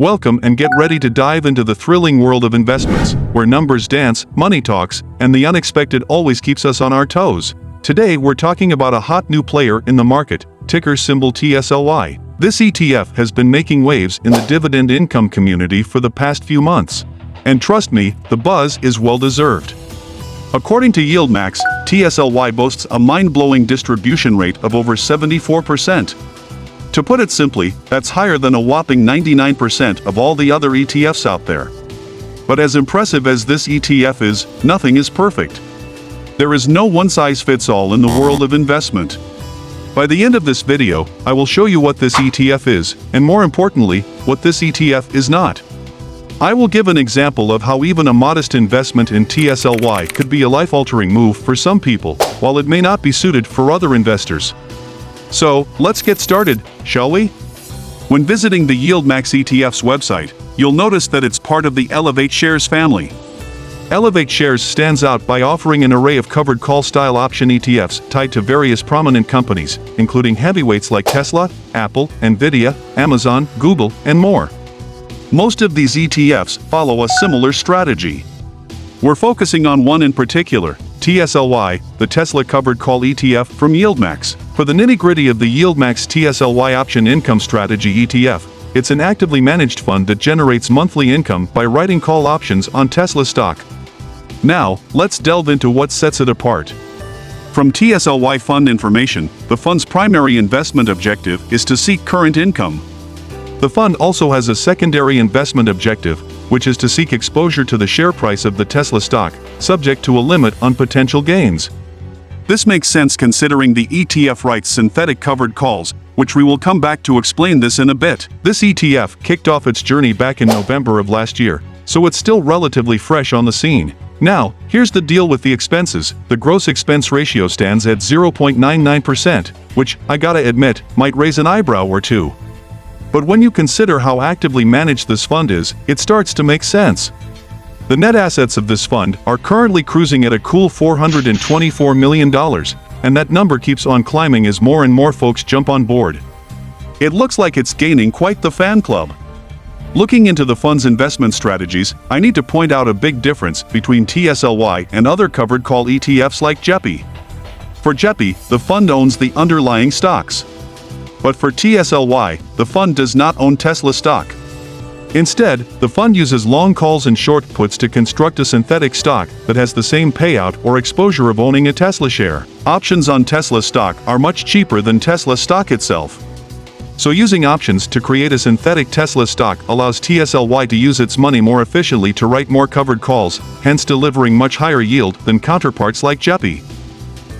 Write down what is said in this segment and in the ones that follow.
Welcome and get ready to dive into the thrilling world of investments, where numbers dance, money talks, and the unexpected always keeps us on our toes. Today we're talking about a hot new player in the market, ticker symbol TSLY. This ETF has been making waves in the dividend income community for the past few months. And trust me, the buzz is well-deserved. According to YieldMax, TSLY boasts a mind-blowing distribution rate of over 74%. To put it simply, that's higher than a whopping 99% of all the other ETFs out there. But as impressive as this ETF is, nothing is perfect. There is no one-size-fits-all in the world of investment. By the end of this video, I will show you what this ETF is, and more importantly, what this ETF is not. I will give an example of how even a modest investment in TSLY could be a life-altering move for some people, while it may not be suited for other investors. So, let's get started, shall we? When visiting the YieldMax ETF's website, you'll notice that it's part of the Elevate Shares family. Elevate Shares stands out by offering an array of covered call style option ETFs tied to various prominent companies, including heavyweights like Tesla, Apple, Nvidia, Amazon, Google, and more. Most of these ETFs follow a similar strategy. We're focusing on one in particular, TSLY, the Tesla Covered Call ETF from YieldMax. For the nitty-gritty of the YieldMax TSLY Option Income Strategy ETF, it's an actively managed fund that generates monthly income by writing call options on Tesla stock. Now, let's delve into what sets it apart. From TSLY fund information, the fund's primary investment objective is to seek current income. The fund also has a secondary investment objective, which is to seek exposure to the share price of the Tesla stock, subject to a limit on potential gains. This makes sense considering the ETF writes synthetic covered calls, which we will come back to explain this in a bit. This ETF kicked off its journey back in November of last year, so it's still relatively fresh on the scene. Now, here's the deal with the expenses. The gross expense ratio stands at 0.99%, which, I gotta admit, might raise an eyebrow or two. But when you consider how actively managed this fund is, it starts to make sense. The net assets of this fund are currently cruising at a cool $424 million, and that number keeps on climbing as more and more folks jump on board. It looks like it's gaining quite the fan club. Looking into the fund's investment strategies, I need to point out a big difference between TSLY and other covered call ETFs like JEPI. For JEPI, the fund owns the underlying stocks. But for TSLY, the fund does not own Tesla stock. Instead, the fund uses long calls and short puts to construct a synthetic stock that has the same payout or exposure of owning a Tesla share. Options on Tesla stock are much cheaper than Tesla stock itself. So using options to create a synthetic Tesla stock allows TSLY to use its money more efficiently to write more covered calls, hence delivering much higher yield than counterparts like JEPI.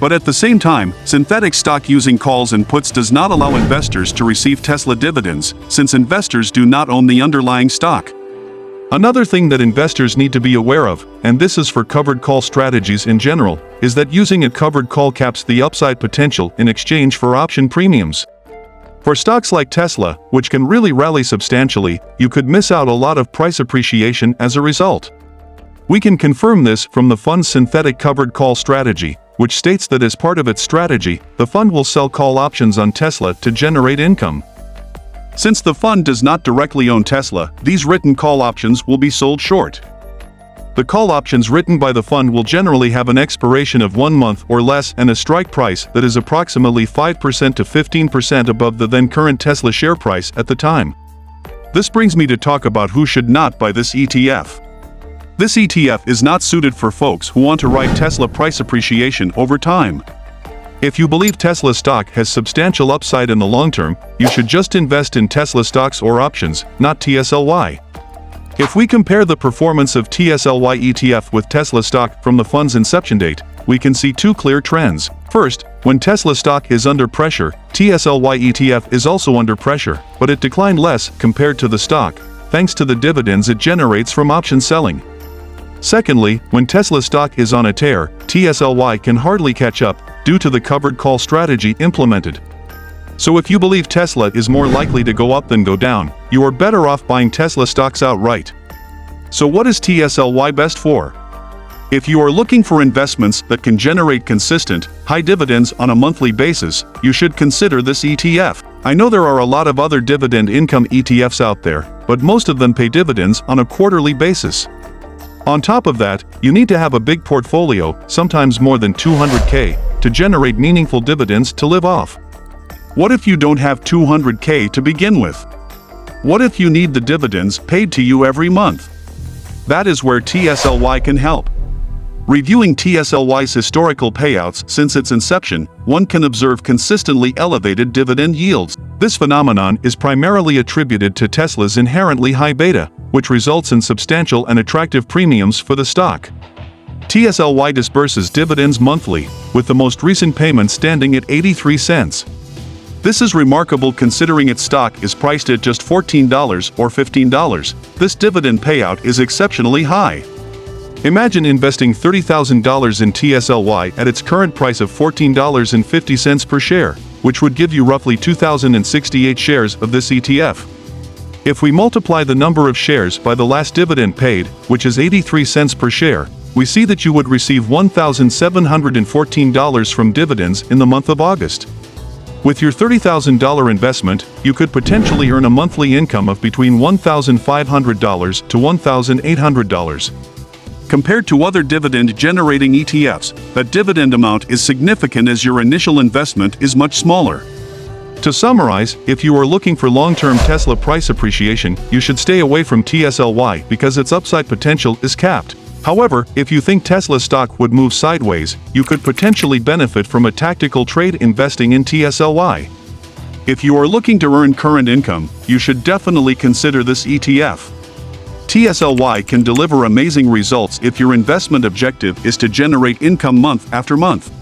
But at the same time, synthetic stock using calls and puts does not allow investors to receive Tesla dividends, since investors do not own the underlying stock. Another thing that investors need to be aware of, and this is for covered call strategies in general, is that using a covered call caps the upside potential in exchange for option premiums. For stocks like Tesla, which can really rally substantially, you could miss out a lot of price appreciation as a result. We can confirm this from the fund's synthetic covered call strategy, which states that as part of its strategy, the fund will sell call options on Tesla to generate income. Since the fund does not directly own Tesla, these written call options will be sold short. The call options written by the fund will generally have an expiration of 1 month or less and a strike price that is approximately 5% to 15% above the then current Tesla share price at the time. This brings me to talk about who should not buy this ETF. This ETF is not suited for folks who want to ride Tesla price appreciation over time. If you believe Tesla stock has substantial upside in the long term, you should just invest in Tesla stocks or options, not TSLY. If we compare the performance of TSLY ETF with Tesla stock from the fund's inception date, we can see two clear trends. First, when Tesla stock is under pressure, TSLY ETF is also under pressure, but it declined less compared to the stock, thanks to the dividends it generates from option selling. Secondly, when Tesla stock is on a tear, TSLY can hardly catch up, due to the covered call strategy implemented. So if you believe Tesla is more likely to go up than go down, you are better off buying Tesla stocks outright. So what is TSLY best for? If you are looking for investments that can generate consistent, high dividends on a monthly basis, you should consider this ETF. I know there are a lot of other dividend income ETFs out there, but most of them pay dividends on a quarterly basis. On top of that, you need to have a big portfolio, sometimes more than 200K, to generate meaningful dividends to live off. What if you don't have 200K to begin with? What if you need the dividends paid to you every month? That is where TSLY can help. Reviewing TSLY's historical payouts since its inception, one can observe consistently elevated dividend yields. This phenomenon is primarily attributed to Tesla's inherently high beta, which results in substantial and attractive premiums for the stock. TSLY disburses dividends monthly, with the most recent payment standing at 83 cents. This is remarkable considering its stock is priced at just $14 or $15. This dividend payout is exceptionally high. Imagine investing $30,000 in TSLY at its current price of $14.50 per share, which would give you roughly 2,068 shares of this ETF. If we multiply the number of shares by the last dividend paid, which is 83 cents per share, we see that you would receive $1,714 from dividends in the month of August. With your $30,000 investment, you could potentially earn a monthly income of between $1,500 to $1,800. Compared to other dividend-generating ETFs, that dividend amount is significant as your initial investment is much smaller. To summarize, if you are looking for long-term Tesla price appreciation, you should stay away from TSLY because its upside potential is capped. However, if you think Tesla stock would move sideways, you could potentially benefit from a tactical trade investing in TSLY. If you are looking to earn current income, you should definitely consider this ETF. TSLY can deliver amazing results if your investment objective is to generate income month after month.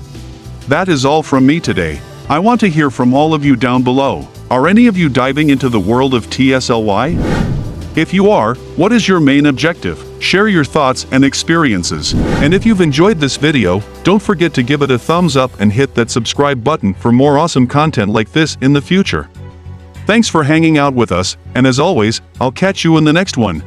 That is all from me today. I want to hear from all of you down below. Are any of you diving into the world of TSLY? If you are, what is your main objective? Share your thoughts and experiences. And if you've enjoyed this video, don't forget to give it a thumbs up and hit that subscribe button for more awesome content like this in the future. Thanks for hanging out with us, and as always, I'll catch you in the next one.